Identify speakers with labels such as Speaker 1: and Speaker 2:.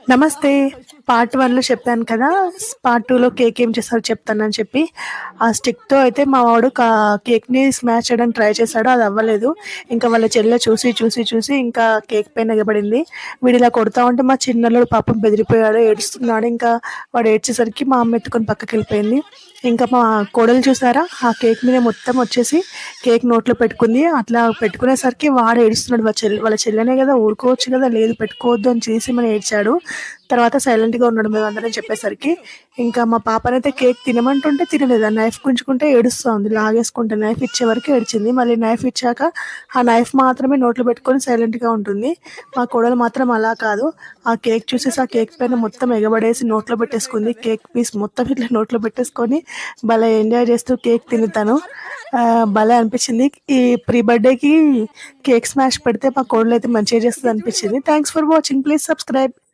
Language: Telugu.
Speaker 1: నమస్తే. పార్ట్ 1లో చెప్పాను కదా! పార్ట్ 2లో కేక్ ఏం చేస్తారో చెప్తానని చెప్పి. ఆ స్టిక్‌తో అయితే మా వాడు కేక్‌ని స్మాష్ చేయడానికి ట్రై చేశాడు. అది అవ్వలేదు. ఇంకా వాళ్ళ చెల్లె చూసి ఇంకా కేక్ పైన ఎగబడింది. వీడిలా కొడతా ఉంటే మా చిన్నల్లుడు పాపం బెదిరిపోయాడు. ఏడుస్తున్నాడు. ఇంకా వాడు ఏడ్చేసరికి మా అమ్మ ఎత్తుకొని పక్కకెళ్ళిపోయింది. ఇంకా మా కోడలు చూసారా? ఆ కేక్ మీద మొత్తం వచ్చేసి కేక్ నోట్లో పెట్టుకుంది. అట్లా పెట్టుకునేసరికి వాడు ఏడుస్తున్నాడు. వాళ్ళ చెల్లెనే కదా! ఊరుకోవచ్చు కదా! లేదు పెట్టుకోవద్దు అని చేసిమని ఏడ్చాడు. తర్వాత సైలెంట్‌గా ఉన్నాడు మేమందరం చెప్పేసరికి. ఇంకా మా పాపనైతే కేక్ తినమంటుంటే తినలేదు. ఆ నైఫ్ గుంజుకుంటే ఏడుస్తా ఉంది. లాగేసుకుంటే నైఫ్ ఇచ్చే వరకు ఏడ్చింది. మళ్ళీ నైఫ్ ఇచ్చాక ఆ నైఫ్ మాత్రమే నోట్లో పెట్టుకొని సైలెంట్‌గా ఉంటుంది. మా కోడలు మాత్రం అలా కాదు. ఆ కేక్ చూసేసి ఆ కేక్ పైన మొత్తం ఎగబడేసి నోట్లో పెట్టేసుకుంది. కేక్ పీస్ మొత్తం ఇట్లా నోట్లో పెట్టేసుకొని భలే ఎంజాయ్ చేస్తూ కేక్ తింది తను. భలే అనిపించింది. ఈ ప్రీ బర్త్‌డేకి కేక్ స్మాష్ పెడితే మా కోడలైతే మంచిగా చేస్తదనిపించింది. Thanks for watching. Please subscribe.